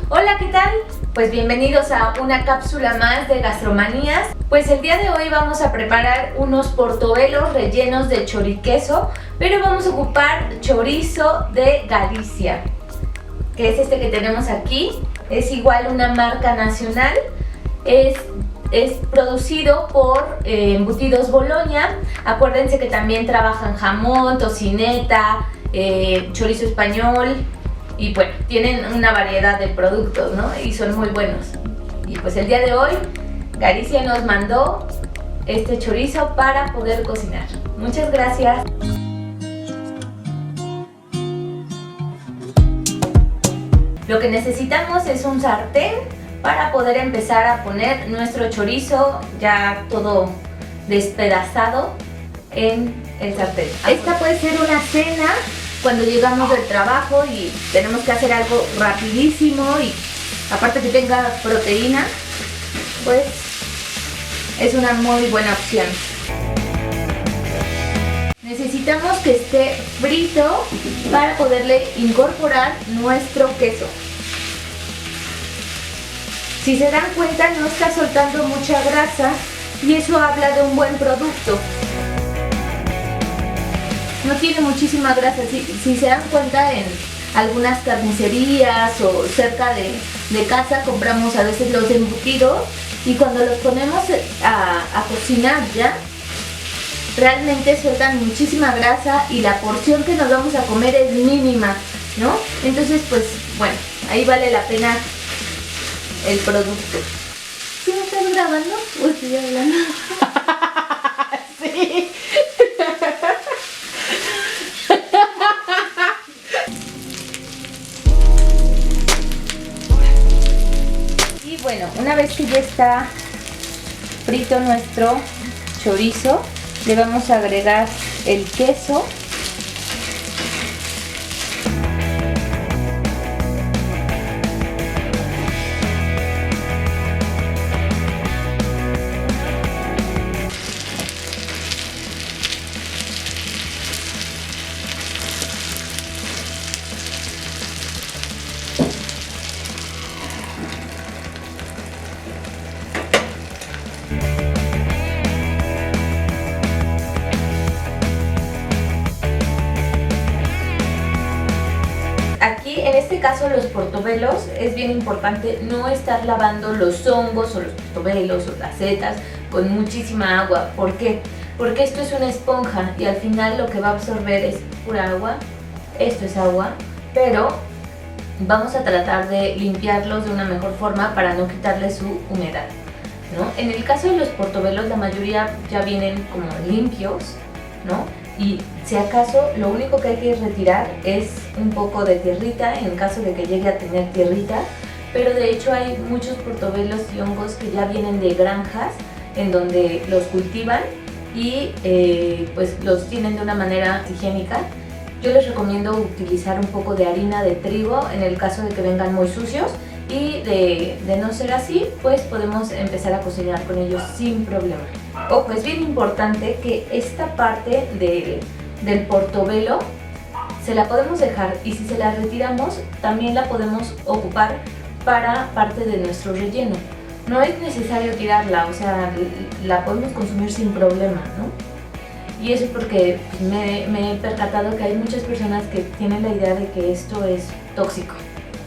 Hola, ¿qué tal? Pues bienvenidos a una cápsula más de Gastromanías. Pues el día de hoy vamos a preparar unos portobelos rellenos de choriqueso, pero vamos a ocupar chorizo de Galicia, que es este que tenemos aquí. Es igual una marca nacional. Es producido por Embutidos Boloña. Acuérdense que también trabajan jamón, tocineta, chorizo español. Y bueno, tienen una variedad de productos, ¿no? Y son muy buenos. Y pues el día de hoy, Galicia nos mandó este chorizo para poder cocinar. Muchas gracias. Lo que necesitamos es un sartén para poder empezar a poner nuestro chorizo ya todo despedazado en el sartén. Esta puede ser una cena cuando llegamos del trabajo y tenemos que hacer algo rapidísimo y aparte que tenga proteína, pues es una muy buena opción. Necesitamos que esté frito para poderle incorporar nuestro queso. Si se dan cuenta, no está soltando mucha grasa y eso habla de un buen producto. No tiene muchísima grasa. Si se dan cuenta, en algunas carnicerías o cerca de casa compramos a veces los embutidos y cuando los ponemos a cocinar ya, realmente sueltan muchísima grasa y la porción que nos vamos a comer es mínima, ¿no? Entonces, pues bueno, ahí vale la pena el producto. ¿Sí me estás grabando o estoy hablando? Sí. Y bueno, una vez que ya está frito nuestro chorizo, le vamos a agregar el queso. Aquí, en este caso, los portobelos, es bien importante no estar lavando los hongos o los portobelos o las setas con muchísima agua. ¿Por qué? Porque esto es una esponja y al final lo que va a absorber es pura agua. Esto es agua, pero vamos a tratar de limpiarlos de una mejor forma para no quitarle su humedad, ¿no? En el caso de los portobelos, la mayoría ya vienen como limpios, ¿no? Y si acaso lo único que hay que retirar es un poco de tierrita en caso de que llegue a tener tierrita, pero de hecho hay muchos portobelos y hongos que ya vienen de granjas en donde los cultivan y pues los tienen de una manera higiénica. Yo les recomiendo utilizar un poco de harina de trigo en el caso de que vengan muy sucios y de no ser así, pues podemos empezar a cocinar con ellos sin problema. Ojo, es bien importante que esta parte del portobelo se la podemos dejar y si se la retiramos también la podemos ocupar para parte de nuestro relleno. No es necesario tirarla, o sea, la podemos consumir sin problema, ¿no? Y eso porque me he percatado que hay muchas personas que tienen la idea de que esto es tóxico,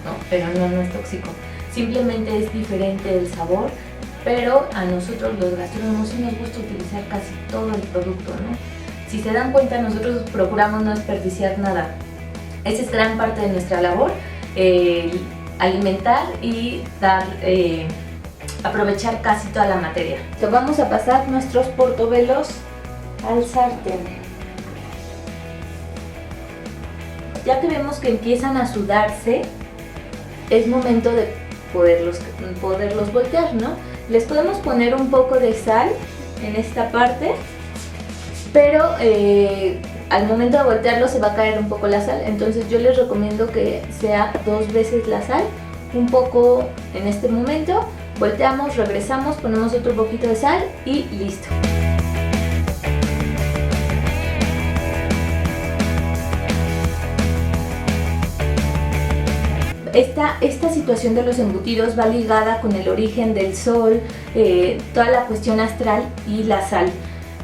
¿no? Pero no es tóxico, simplemente es diferente el sabor, pero a nosotros los gastrónomos sí nos gusta utilizar casi todo el producto, ¿no? Si se dan cuenta, nosotros procuramos no desperdiciar nada. Esa es gran parte de nuestra labor, alimentar y aprovechar casi toda la materia. Entonces vamos a pasar nuestros portobelos al sartén. Ya que vemos que empiezan a sudarse, es momento de poderlos voltear, ¿no? Les podemos poner un poco de sal en esta parte, pero al momento de voltearlo se va a caer un poco la sal, entonces yo les recomiendo que sea 2 veces la sal, un poco en este momento, volteamos, regresamos, ponemos otro poquito de sal y listo. esta situación de los embutidos va ligada con el origen del sol, toda la cuestión astral y la sal.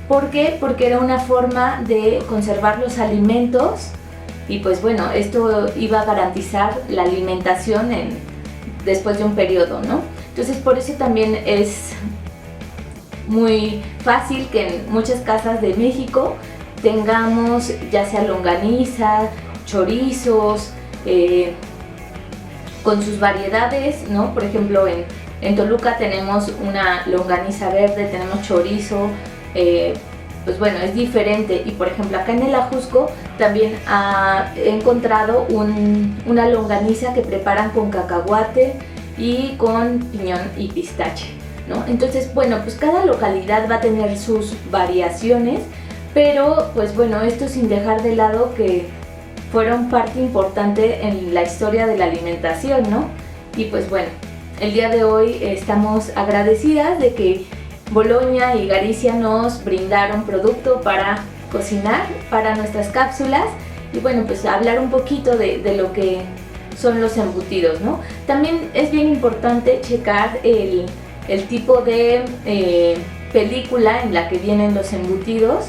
¿Por qué? Porque era una forma de conservar los alimentos y pues bueno, esto iba a garantizar la alimentación después de un periodo, ¿no? Entonces por eso también es muy fácil que en muchas casas de México tengamos ya sea longaniza, chorizos, con sus variedades, ¿no? Por ejemplo, en Toluca tenemos una longaniza verde, tenemos chorizo, pues bueno, es diferente. Y por ejemplo, acá en el Ajusco también he encontrado una longaniza que preparan con cacahuate y con piñón y pistache, ¿no? Entonces, bueno, pues cada localidad va a tener sus variaciones, pero pues bueno, esto sin dejar de lado que fueron parte importante en la historia de la alimentación, ¿no? Y pues bueno, el día de hoy estamos agradecidas de que Boloña y Galicia nos brindaron producto para cocinar para nuestras cápsulas y bueno, pues hablar un poquito de lo que son los embutidos, ¿no? También es bien importante checar el tipo de película en la que vienen los embutidos,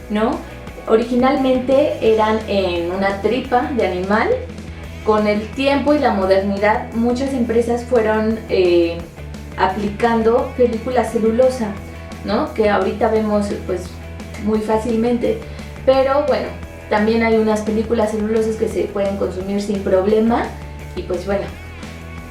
¿no? Originalmente eran en una tripa de animal. Con el tiempo y la modernidad, muchas empresas fueron aplicando película celulosa, ¿no? Que ahorita vemos pues muy fácilmente, pero bueno, también hay unas películas celulosas que se pueden consumir sin problema y pues bueno,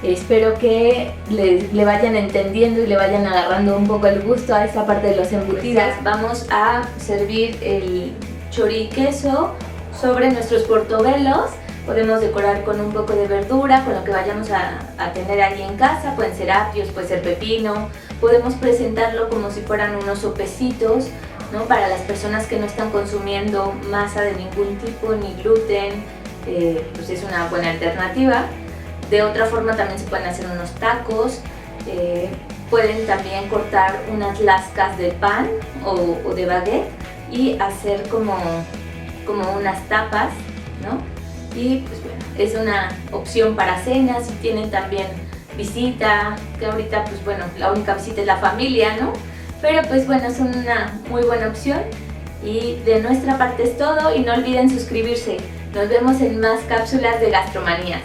espero que le vayan entendiendo y le vayan agarrando un poco el gusto a esta parte de los embutidos. Vamos a servir el choriqueso sobre nuestros portobelos. Podemos decorar con un poco de verdura, con lo que vayamos a tener ahí en casa. Pueden ser apios, puede ser pepino. Podemos presentarlo como si fueran unos sopecitos, ¿no? Para las personas que no están consumiendo masa de ningún tipo, ni gluten, pues es una buena alternativa. De otra forma también se pueden hacer unos tacos. Pueden también cortar unas lascas de pan o de baguette y hacer como unas tapas, ¿no? Y pues bueno, es una opción para cenas. Si tienen también visita, que ahorita pues bueno, la única visita es la familia, ¿no? Pero pues bueno, son una muy buena opción. Y de nuestra parte es todo y no olviden suscribirse. Nos vemos en más cápsulas de Gastromanías.